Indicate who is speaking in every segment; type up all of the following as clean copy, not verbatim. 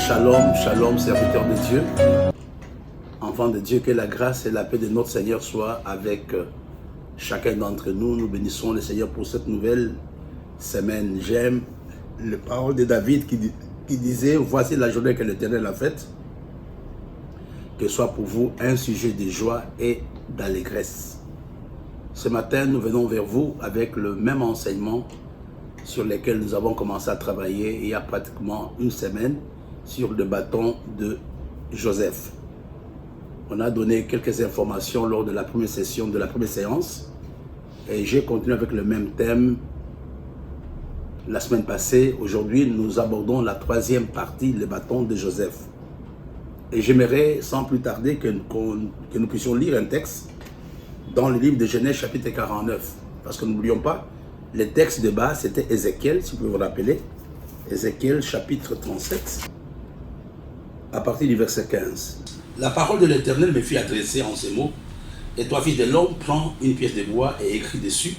Speaker 1: Shalom, shalom, serviteurs de Dieu, enfants de Dieu, que la grâce et la paix de notre Seigneur soient avec chacun d'entre nous. Nous bénissons le Seigneur pour cette nouvelle semaine. J'aime les paroles de David qui disait: voici la journée que l'Éternel a faite, que soit pour vous un sujet de joie et d'allégresse. Ce matin, nous venons vers vous avec le même enseignement sur lequel nous avons commencé à travailler il y a pratiquement une semaine, sur le bâton de Joseph. On a donné quelques informations lors de la première session, de la première séance, et j'ai continué avec le même thème la semaine passée. Aujourd'hui, nous abordons la troisième partie, le bâton de Joseph. Et j'aimerais, sans plus tarder, que nous puissions lire un texte dans le livre de Genèse chapitre 49. Parce que n'oublions pas, le texte de base, c'était Ézéchiel, si vous pouvez vous rappeler. Ézéchiel chapitre 37, à partir du verset 15. La parole de l'Éternel me fut adressée en ces mots: et toi, fils de l'homme, prends une pièce de bois et écris dessus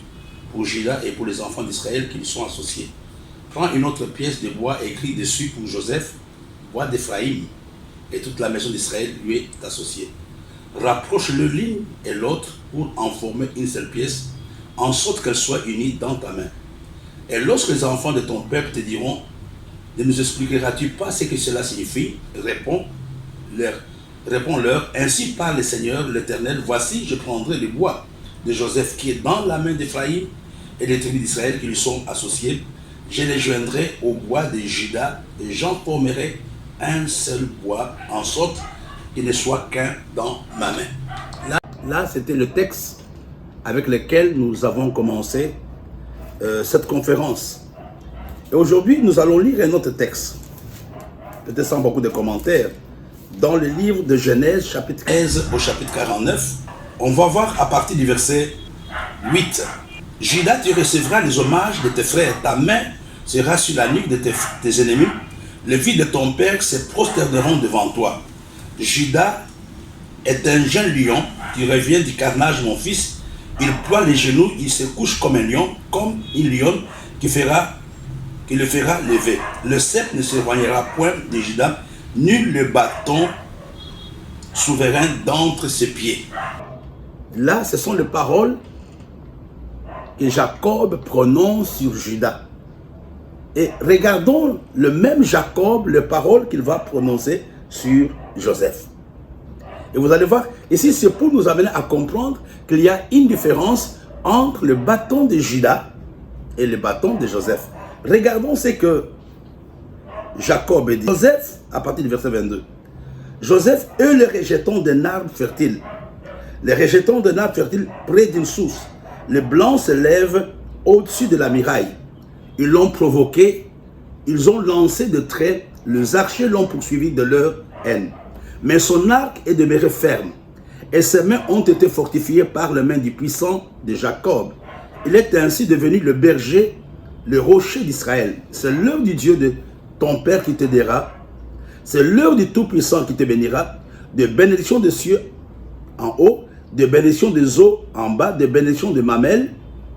Speaker 1: pour Juda et pour les enfants d'Israël qui lui sont associés. Prends une autre pièce de bois et écris dessus pour Joseph, roi d'Éphraïm, et toute la maison d'Israël lui est associée. Rapproche le l'une et l'autre pour en former une seule pièce, en sorte qu'elle soit unie dans ta main. Et lorsque les enfants de ton peuple te diront: ne nous expliqueras-tu pas ce que cela signifie? Réponds-leur, ainsi parle le Seigneur l'Éternel, voici, je prendrai le bois de Joseph qui est dans la main d'Éphraïm et les tribus d'Israël qui lui sont associés. Je les joindrai au bois de Juda et j'en formerai un seul bois, en sorte qu'il ne soit qu'un dans ma main. Là c'était le texte avec lequel nous avons commencé cette conférence. Et aujourd'hui, nous allons lire un autre texte, peut-être sans beaucoup de commentaires, dans le livre de Genèse, chapitre 15 au chapitre 49. On va voir à partir du verset 8. Juda, tu recevras les hommages de tes frères, ta main sera sur la nuque de tes ennemis, les filles de ton père se prosterneront devant toi. Juda est un jeune lion qui revient du carnage, mon fils. Il ploie les genoux, il se couche comme un lion, comme une lionne qui le fera lever. Le sceptre ne s'éloignera point de Juda, nul le bâton souverain d'entre ses pieds. Là, ce sont les paroles que Jacob prononce sur Juda. Et regardons le même Jacob, les paroles qu'il va prononcer sur Joseph. Et vous allez voir, ici c'est pour nous amener à comprendre qu'il y a une différence entre le bâton de Juda et le bâton de Joseph. Regardons ce que Jacob dit. Joseph, à partir du verset 22. Joseph est le rejeton d'un arbre fertile. Les rejetons d'un arbre fertile près d'une source. Les blancs se lèvent au-dessus de la muraille. Ils l'ont provoqué, ils ont lancé de traits, les archers l'ont poursuivi de leur haine. Mais son arc est demeuré ferme, et ses mains ont été fortifiées par les mains du puissant de Jacob. Il est ainsi devenu le berger, le rocher d'Israël. C'est l'œuvre du Dieu de ton Père qui te dira, c'est l'œuvre du Tout-Puissant qui te bénira, de bénédictions des cieux en haut, de bénédictions des eaux en bas, de bénédictions de mamelles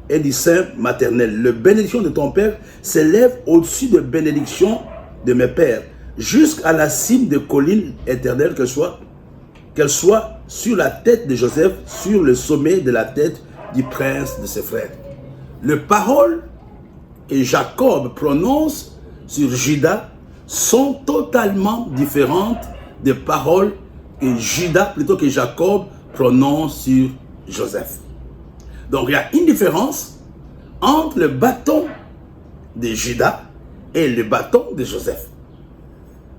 Speaker 1: et du sein maternel. Le bénédiction de ton Père s'élève au-dessus de bénédictions de mes pères, jusqu'à la cime des collines éternelles, qu'elle soit sur la tête de Joseph, sur le sommet de la tête du prince de ses frères. Les paroles que Jacob prononce sur Juda sont totalement différentes des paroles que Jacob prononce sur Joseph. Donc il y a une différence entre le bâton de Juda et le bâton de Joseph.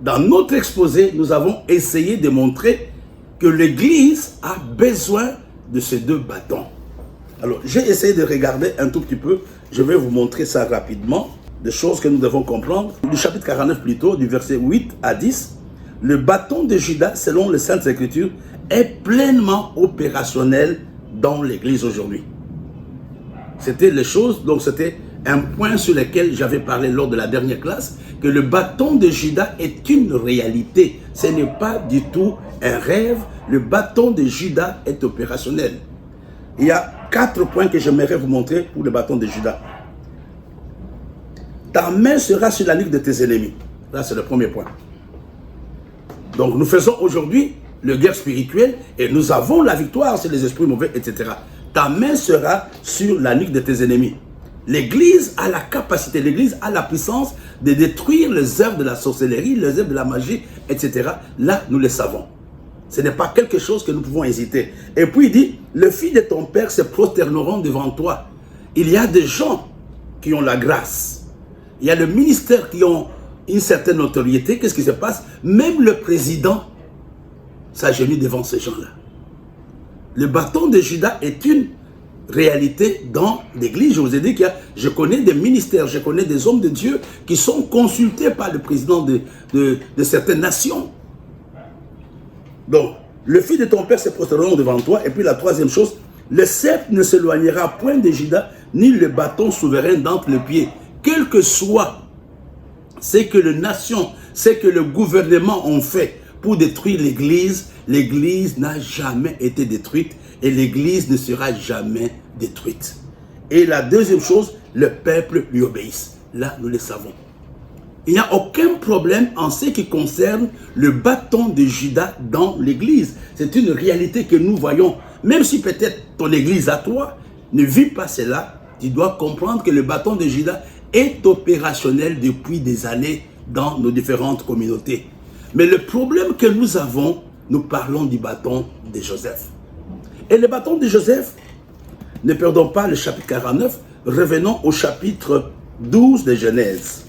Speaker 1: Dans notre exposé, nous avons essayé de montrer que l'Église a besoin de ces deux bâtons. Alors, j'ai essayé de regarder un tout petit peu. Je vais vous montrer ça rapidement, des choses que nous devons comprendre. Du chapitre 49 plutôt, du verset 8 à 10, le bâton de Juda, selon les Saintes Écritures, est pleinement opérationnel dans l'Église aujourd'hui. C'était les choses, donc c'était un point sur lequel j'avais parlé lors de la dernière classe, que le bâton de Juda est une réalité. Ce n'est pas du tout un rêve. Le bâton de Juda est opérationnel. Il y a 4 points que j'aimerais vous montrer pour le bâton de Juda. Ta main sera sur la nuque de tes ennemis. Là, c'est le premier point. Donc nous faisons aujourd'hui le guerre spirituelle et nous avons la victoire sur les esprits mauvais, etc. Ta main sera sur la nuque de tes ennemis. L'Église a la capacité, l'Église a la puissance de détruire les œuvres de la sorcellerie, les œuvres de la magie, etc. Là, nous le savons. Ce n'est pas quelque chose que nous pouvons hésiter. Et puis il dit, le fils de ton père se prosterneront devant toi. Il y a des gens qui ont la grâce. Il y a le ministère qui ont une certaine notoriété. Qu'est-ce qui se passe? Même le président s'agenouille devant ces gens-là. Le bâton de Judas est une réalité dans l'Église. Je vous ai dit que je connais des ministères, je connais des hommes de Dieu qui sont consultés par le président de certaines nations. Donc, le fils de ton père se prosterneront devant toi. Et puis la troisième chose, le sceptre ne s'éloignera point de Judas, ni le bâton souverain d'entre les pieds. Quel que soit ce que les nations, ce que le gouvernement ont fait pour détruire l'Église, l'Église n'a jamais été détruite et l'Église ne sera jamais détruite. Et la deuxième chose, le peuple lui obéisse. Là, nous le savons. Il n'y a aucun problème en ce qui concerne le bâton de Judas dans l'Église. C'est une réalité que nous voyons. Même si peut-être ton Église à toi ne vit pas cela, tu dois comprendre que le bâton de Judas est opérationnel depuis des années dans nos différentes communautés. Mais le problème que nous avons, nous parlons du bâton de Joseph. Et le bâton de Joseph, ne perdons pas le chapitre 49, revenons au chapitre 12 de Genèse.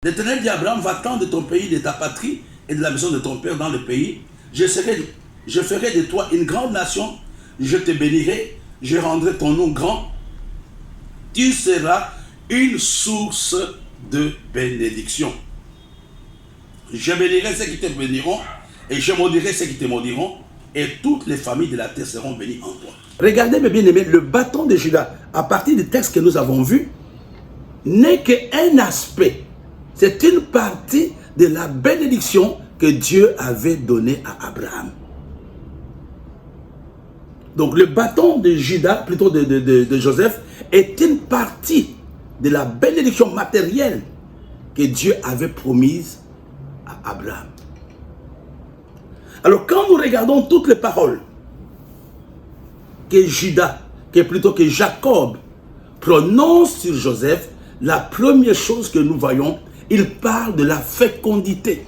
Speaker 1: L'Éternel dit à Abraham, va-t'en de ton pays, de ta patrie et de la maison de ton père dans le pays. Je ferai de toi une grande nation, je te bénirai, je rendrai ton nom grand. Tu seras une source de bénédiction. Je bénirai ceux qui te béniront et je maudirai ceux qui te maudiront et toutes les familles de la terre seront bénies en toi. Regardez mes bien-aimés, le bâton de Judas, à partir du texte que nous avons vu, n'est qu'un aspect. C'est une partie de la bénédiction que Dieu avait donnée à Abraham. Donc le bâton de Judas, plutôt de Joseph, est une partie de la bénédiction matérielle que Dieu avait promise à Abraham. Alors quand nous regardons toutes les paroles que Judas, que Jacob prononce sur Joseph, la première chose que nous voyons, il parle de la fécondité.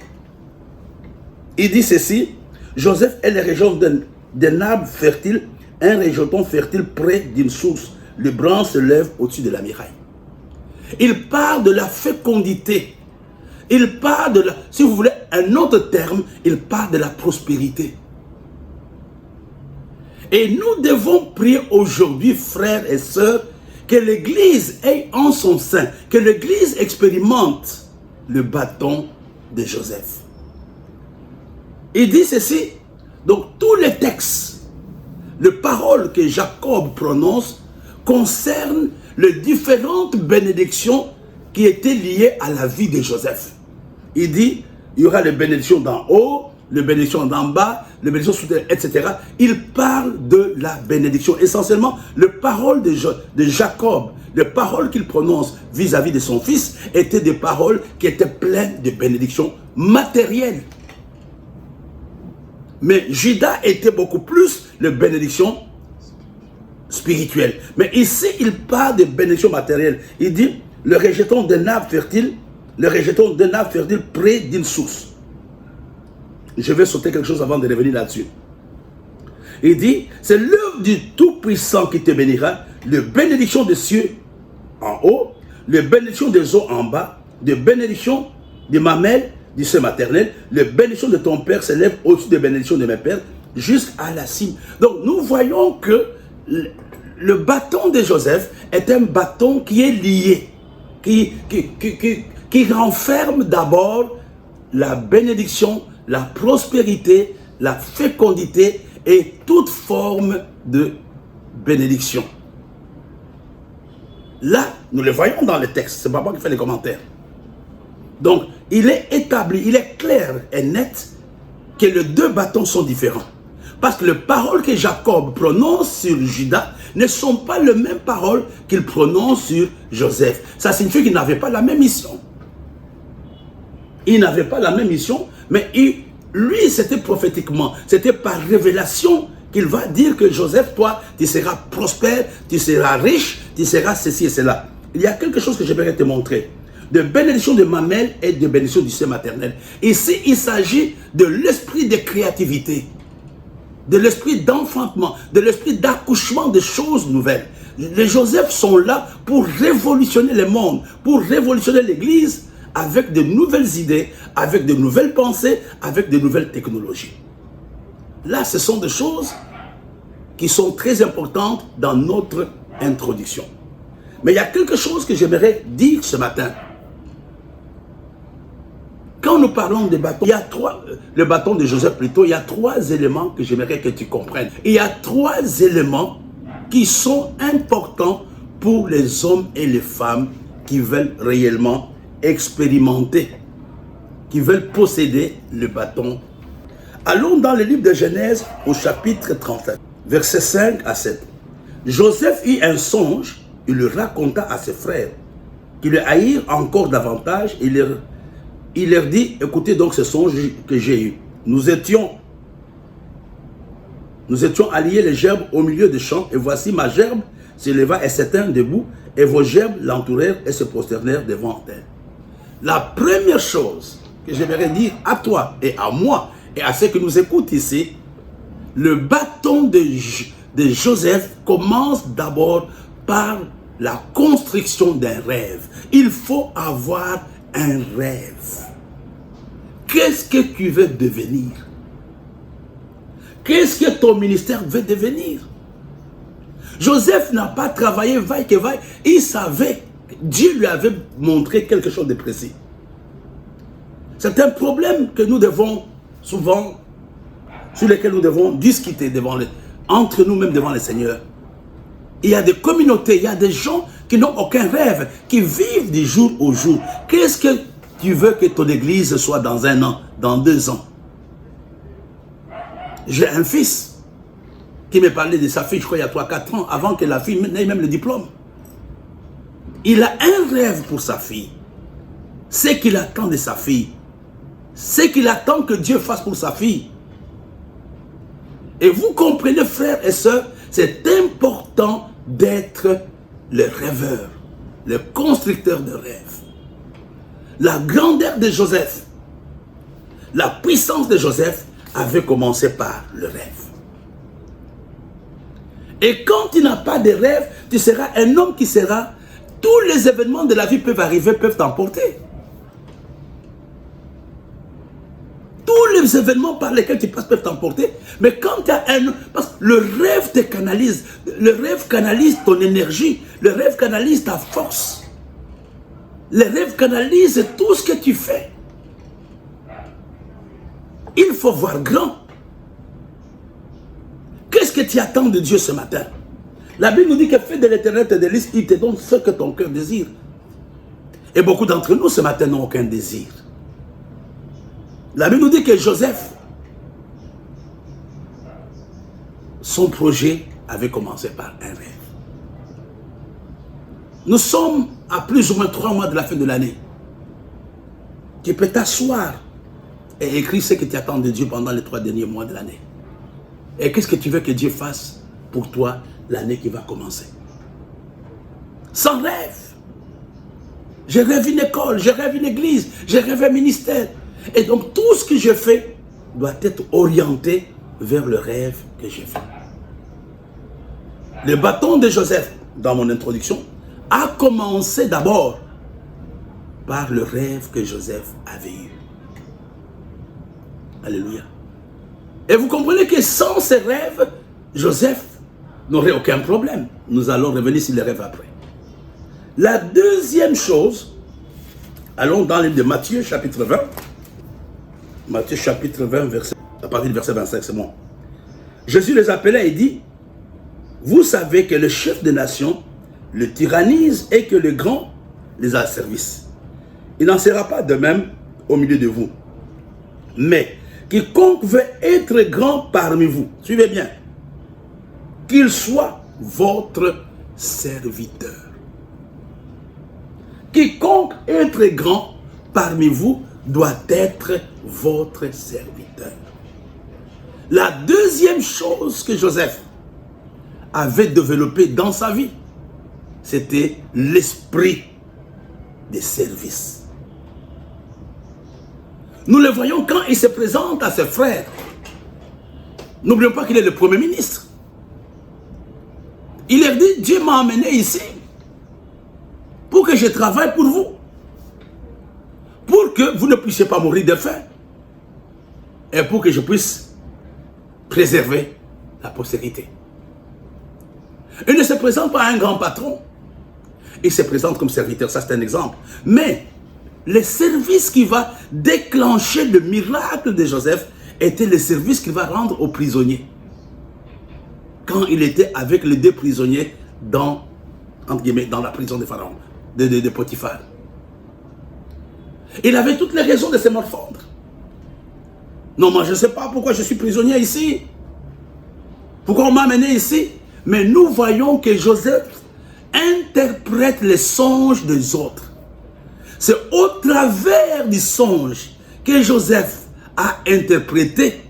Speaker 1: Il dit ceci, Joseph est le région d'un arbre fertile, un rejeton fertile près d'une source. Le branche se lève au-dessus de la muraille. Il parle de la fécondité. Il parle de la, si vous voulez un autre terme, il parle de la prospérité. Et nous devons prier aujourd'hui, frères et sœurs, que l'Église ait en son sein, que l'Église expérimente le bâton de Joseph. Il dit ceci, donc tous les textes, les paroles que Jacob prononce concernent les différentes bénédictions qui étaient liées à la vie de Joseph. Il dit, il y aura les bénédictions d'en haut, les bénédictions d'en bas, les bénédictions souterraines, etc. Il parle de la bénédiction. Essentiellement, les paroles de Jacob, les paroles qu'il prononce vis-à-vis de son fils, étaient des paroles qui étaient pleines de bénédictions matérielles. Mais Judas était beaucoup plus de bénédictions spirituelles. Mais ici, il parle de bénédictions matérielles. Il dit, le rejeton d'un arbre fertile, près d'une source. Je vais sauter quelque chose avant de revenir là-dessus. Il dit, c'est l'œuvre du Tout-Puissant qui te bénira, les bénédictions des cieux en haut, les bénédictions des eaux en bas, les bénédictions de ma mère, du sein maternel, les bénédictions de ton père s'élèvent au-dessus des bénédictions de mes pères, jusqu'à la cime. Donc nous voyons que le bâton de Joseph est un bâton qui est lié, qui renferme d'abord la bénédiction, la prospérité, la fécondité et toute forme de bénédiction. Là, nous le voyons dans le texte, c'est pas moi qui fais les commentaires. Donc, il est établi, il est clair et net que les deux bâtons sont différents. Parce que les paroles que Jacob prononce sur Judas ne sont pas les mêmes paroles qu'il prononce sur Joseph. Ça signifie qu'ils n'avaient pas la même mission. Il n'avait pas la même mission, mais lui, c'était prophétiquement, c'était par révélation qu'il va dire que Joseph, toi, tu seras prospère, tu seras riche, tu seras ceci et cela. Il y a quelque chose que j'aimerais te montrer. De bénédiction de mamelle et de bénédiction du sein maternel. Ici, il s'agit de l'esprit de créativité, de l'esprit d'enfantement, de l'esprit d'accouchement de choses nouvelles. Les Joseph sont là pour révolutionner le monde, pour révolutionner l'Église avec de nouvelles idées, avec de nouvelles pensées, avec de nouvelles technologies. Là, ce sont des choses qui sont très importantes dans notre introduction. Mais il y a quelque chose que j'aimerais dire ce matin. Quand nous parlons des bâtons, il y a le bâton de Joseph plutôt, il y a 3 éléments que j'aimerais que tu comprennes. Il y a 3 éléments qui sont importants pour les hommes et les femmes qui veulent réellement expérimenter, qui veulent posséder le bâton. Allons dans le livre de Genèse au chapitre 37, versets 5 à 7. Joseph eut un songe, il le raconta à ses frères, qui le haïrent encore davantage. Il leur dit, écoutez donc ce songe que j'ai eu. Nous étions alliés les gerbes au milieu des champs, et voici ma gerbe s'éleva et s'éteint debout, et vos gerbes l'entourèrent et se prosternèrent devant elle. La première chose que j'aimerais dire à toi et à moi, et à ceux qui nous écoutent ici, le bâton de Joseph commence d'abord par la construction d'un rêve. Il faut avoir un rêve. Qu'est-ce que tu veux devenir? Qu'est-ce que ton ministère veut devenir? Joseph n'a pas travaillé vaille que vaille. Il savait, Dieu lui avait montré quelque chose de précis. C'est un problème que nous devons souvent, sur lequel nous devons discuter entre nous-mêmes devant le Seigneur. Il y a des communautés, il y a des gens qui n'ont aucun rêve, qui vivent du jour au jour. Qu'est-ce que tu veux que ton église soit dans 1 an, dans 2 ans? J'ai un fils qui me parlait de sa fille, je crois, il y a 3-4 ans, avant que la fille n'ait même le diplôme. Il a un rêve pour sa fille. Ce qu'il attend de sa fille. Ce qu'il attend que Dieu fasse pour sa fille. Et vous comprenez, frères et sœurs, c'est important d'être le rêveur, le constructeur de rêves. La grandeur de Joseph, la puissance de Joseph avait commencé par le rêve. Et quand tu n'as pas de rêve, tu seras un homme qui sera... Tous les événements de la vie peuvent arriver, peuvent t'emporter. Tous les événements par lesquels tu passes peuvent t'emporter. Mais quand tu as un... Parce que le rêve te canalise. Le rêve canalise ton énergie. Le rêve canalise ta force. Le rêve canalise tout ce que tu fais. Il faut voir grand. Qu'est-ce que tu attends de Dieu ce matin? La Bible nous dit que fais de l'Éternel tes délices, il te donne ce que ton cœur désire. Et beaucoup d'entre nous ce matin n'ont aucun désir. La Bible nous dit que Joseph, son projet avait commencé par un rêve. Nous sommes à plus ou moins 3 mois de la fin de l'année. Tu peux t'asseoir et écrire ce que tu attends de Dieu pendant les 3 derniers mois de l'année. Et qu'est-ce que tu veux que Dieu fasse pour toi l'année qui va commencer? Sans rêve. Je rêve une école, je rêve une église, je rêve un ministère. Et donc tout ce que je fais doit être orienté vers le rêve que j'ai fait. Le bâton de Joseph, dans mon introduction, a commencé d'abord par le rêve que Joseph avait eu. Alléluia. Et vous comprenez que sans ces rêves, Joseph n'aurait aucun problème. Nous allons revenir sur les rêves après. La deuxième chose, allons dans le livre de Matthieu, chapitre 20. Matthieu, chapitre 20, à partir du verset 25, c'est moi. Jésus les appelait et dit, vous savez que le chef des nations le tyrannise et que le grand les asservisse. Il n'en sera pas de même au milieu de vous. Mais quiconque veut être grand parmi vous, suivez bien, qu'il soit votre serviteur. Quiconque être grand parmi vous doit être votre serviteur. La deuxième chose que Joseph avait développée dans sa vie, c'était l'esprit de service. Nous le voyons quand il se présente à ses frères. N'oublions pas qu'il est le premier ministre. Il leur dit, Dieu m'a amené ici pour que je travaille pour vous. Pour que vous ne puissiez pas mourir de faim. Et pour que je puisse préserver la postérité. Il ne se présente pas à un grand patron. Il se présente comme serviteur, ça c'est un exemple. Mais le service qui va déclencher le miracle de Joseph était le service qu'il va rendre aux prisonniers. Quand il était avec les deux prisonniers dans, entre guillemets, dans la prison de Pharaon, de Potiphar. Il avait toutes les raisons de se morfondre. Non, moi je ne sais pas pourquoi je suis prisonnier ici. Pourquoi on m'a amené ici? Mais nous voyons que Joseph interprète les songes des autres. C'est au travers du songe que Joseph a interprété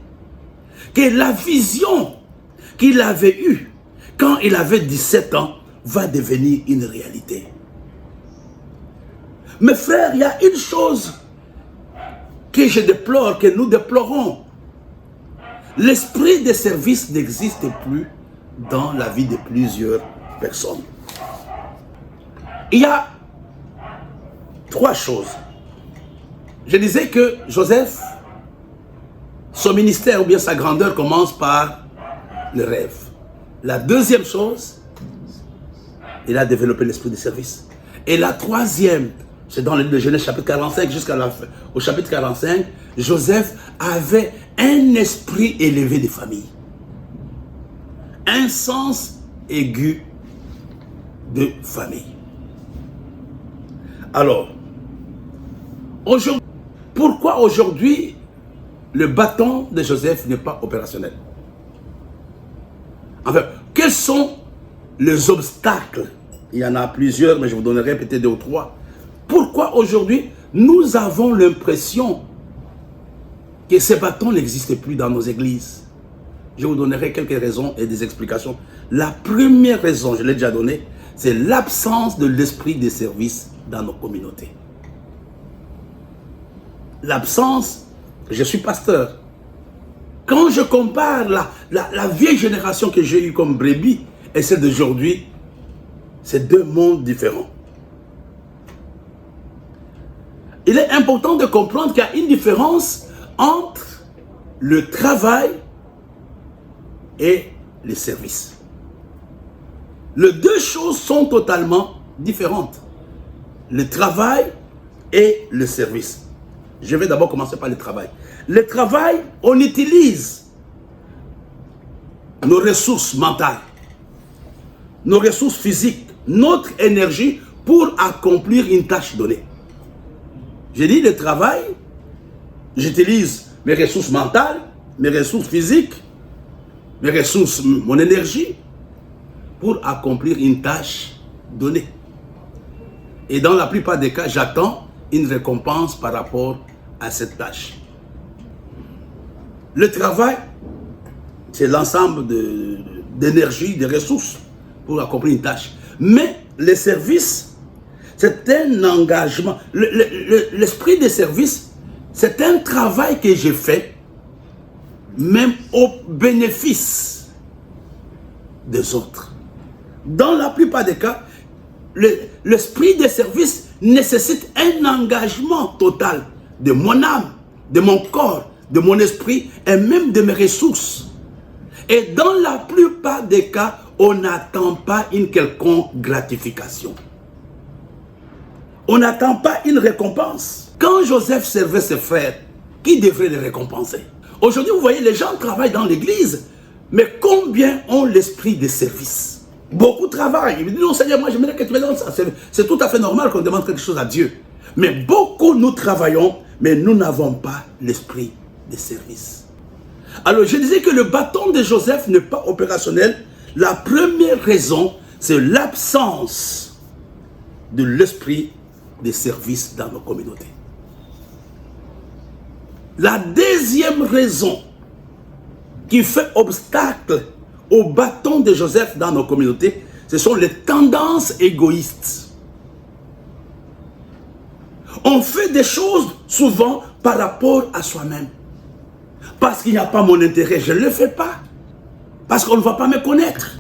Speaker 1: que la vision qu'il avait eue quand il avait 17 ans va devenir une réalité. Mes frères, il y a une chose que je déplore, que nous déplorons. L'esprit de service n'existe plus dans la vie de plusieurs personnes. Il y a trois choses. Je disais que Joseph, son ministère ou bien sa grandeur commence par le rêve. La deuxième chose, il a développé l'esprit de service. Et la troisième, c'est dans le Genèse chapitre 45 jusqu'au chapitre 45, Joseph avait un esprit élevé de famille. Un sens aigu de famille. Alors, pourquoi aujourd'hui le bâton de Joseph n'est pas opérationnel? Enfin, quels sont les obstacles? Il y en a plusieurs, mais je vous donnerai peut-être 2 ou 3. Pourquoi aujourd'hui nous avons l'impression que ces bâtons n'existent plus dans nos églises? Je vous donnerai quelques raisons et des explications. La première raison, je l'ai déjà donnée, c'est l'absence de l'esprit de service dans nos communautés. L'absence, je suis pasteur. Quand je compare la vieille génération que j'ai eue comme brebis et celle d'aujourd'hui, c'est 2 mondes différents. Il est important de comprendre qu'il y a une différence entre le travail et le service. Les 2 choses sont totalement différentes. Le travail et le service. Je vais d'abord commencer par le travail. Le travail, on utilise nos ressources mentales, nos ressources physiques, notre énergie pour accomplir une tâche donnée. J'ai dit le travail, j'utilise mes ressources mentales, mes ressources physiques, mes ressources, mon énergie, pour accomplir une tâche donnée. Et dans la plupart des cas, j'attends une récompense par rapport à cette tâche. Le travail, c'est l'ensemble d'énergie, de ressources pour accomplir une tâche. Mais le service, c'est un engagement. L'esprit de service, c'est un travail que j'ai fait, même au bénéfice des autres. Dans la plupart des cas, l'esprit de service nécessite un engagement total de mon âme, de mon corps, de mon esprit et même de mes ressources. Et dans la plupart des cas, on n'attend pas une quelconque gratification. On n'attend pas une récompense. Quand Joseph servait ses frères, qui devrait les récompenser? Aujourd'hui, vous voyez, les gens travaillent dans l'église, mais combien ont l'esprit de service? Beaucoup travaillent. Ils me disent, non Seigneur, moi j'aimerais que tu me donnes ça. C'est tout à fait normal qu'on demande quelque chose à Dieu. Mais beaucoup nous travaillons, mais nous n'avons pas l'esprit de service. Alors je disais que le bâton de Joseph n'est pas opérationnel. La première raison, c'est l'absence de l'esprit de service dans nos communautés. La deuxième raison qui fait obstacle au bâton de Joseph dans nos communautés, ce sont les tendances égoïstes. On fait des choses souvent par rapport à soi-même. Parce qu'il n'y a pas mon intérêt, je ne le fais pas. Parce qu'on ne va pas me connaître.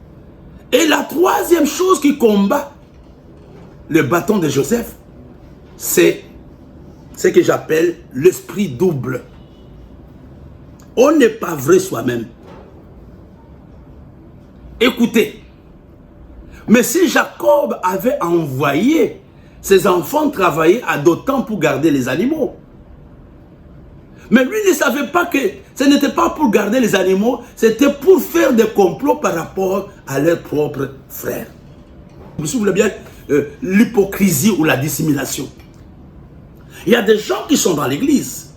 Speaker 1: Et la troisième chose qui combat le bâton de Joseph, c'est ce que j'appelle l'esprit double. On n'est pas vrai soi-même. Écoutez, mais si Jacob avait envoyé ses enfants travailler à d'autant pour garder les animaux, mais lui ne savait pas que ce n'était pas pour garder les animaux, c'était pour faire des complots par rapport à leurs propres frères. Vous vous souvenez bien, l'hypocrisie ou la dissimulation. Il y a des gens qui sont dans l'église,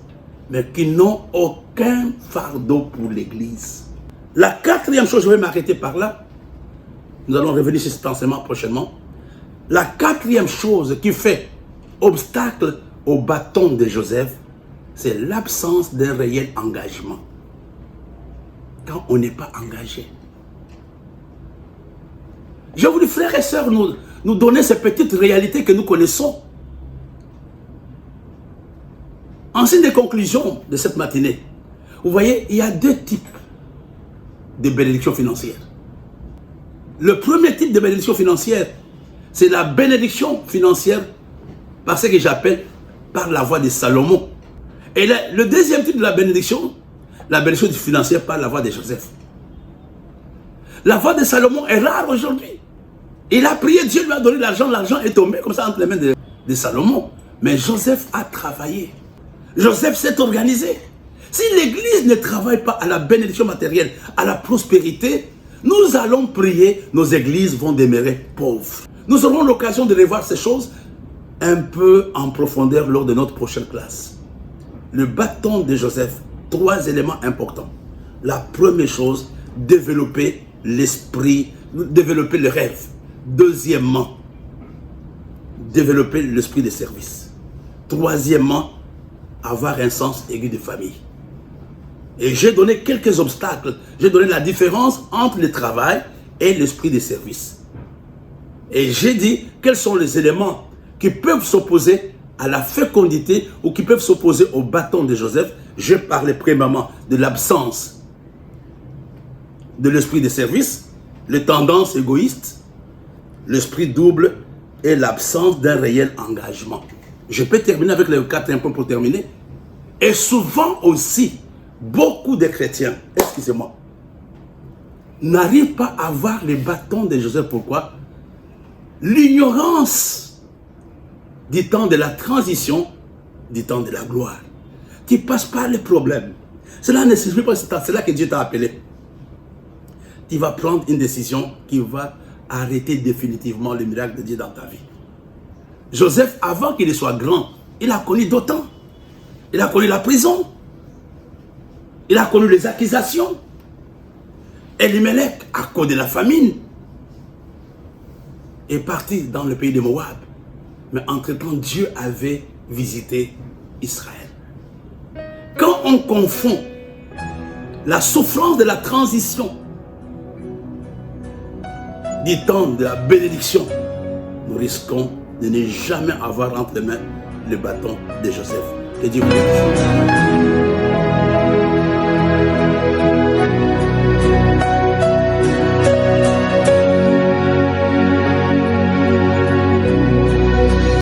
Speaker 1: mais qui n'ont aucun fardeau pour l'église. La quatrième chose, je vais m'arrêter par là. Nous allons revenir sur cet enseignement prochainement. La quatrième chose qui fait obstacle au bâton de Joseph, c'est l'absence d'un réel engagement. Quand on n'est pas engagé. Je voulais, frères et sœurs, nous donner ces petites réalités que nous connaissons. En signe de conclusion de cette matinée, vous voyez, il y a deux types de bénédictions financières. Le premier type de bénédiction financière, c'est la bénédiction financière par ce que j'appelle par la voie de Salomon. Et le deuxième type de la bénédiction financière par la voie de Joseph. La voie de Salomon est rare aujourd'hui. Il a prié, Dieu lui a donné l'argent est tombé comme ça entre les mains de Salomon. Mais Joseph a travaillé. Joseph s'est organisé. Si l'Église ne travaille pas à la bénédiction matérielle, à la prospérité, nous allons prier, nos églises vont demeurer pauvres. Nous aurons l'occasion de revoir ces choses un peu en profondeur lors de notre prochaine classe. Le bâton de Joseph, 3 éléments importants. La première chose, développer l'esprit, développer le rêve. Deuxièmement, développer l'esprit de service. Troisièmement, avoir un sens aigu de famille. Et j'ai donné quelques obstacles. J'ai donné la différence entre le travail et l'esprit de service. Et j'ai dit quels sont les éléments qui peuvent s'opposer à la fécondité ou qui peuvent s'opposer au bâton de Joseph. Je parlais premièrement de l'absence de l'esprit de service, les tendances égoïstes, l'esprit double et l'absence d'un réel engagement. Je peux terminer avec le quatrième point pour terminer. Et souvent aussi, beaucoup de chrétiens, excusez-moi, n'arrivent pas à voir les bâtons de Joseph. Pourquoi? L'ignorance du temps de la transition, du temps de la gloire. Tu passes par les problèmes. Cela ne suffit pas, c'est là que Dieu t'a appelé. Tu vas prendre une décision qui va arrêter définitivement le miracle de Dieu dans ta vie. Joseph, avant qu'il soit grand, il a connu d'autant. Il a connu la prison. Il a connu les accusations. Elimelech, à cause de la famine, est parti dans le pays de Moab. Mais entre-temps, Dieu avait visité Israël. Quand on confond la souffrance de la transition du temps de la bénédiction, nous risquons de ne jamais avoir entre les mains le bâton de Joseph. Que Dieu vous bénisse.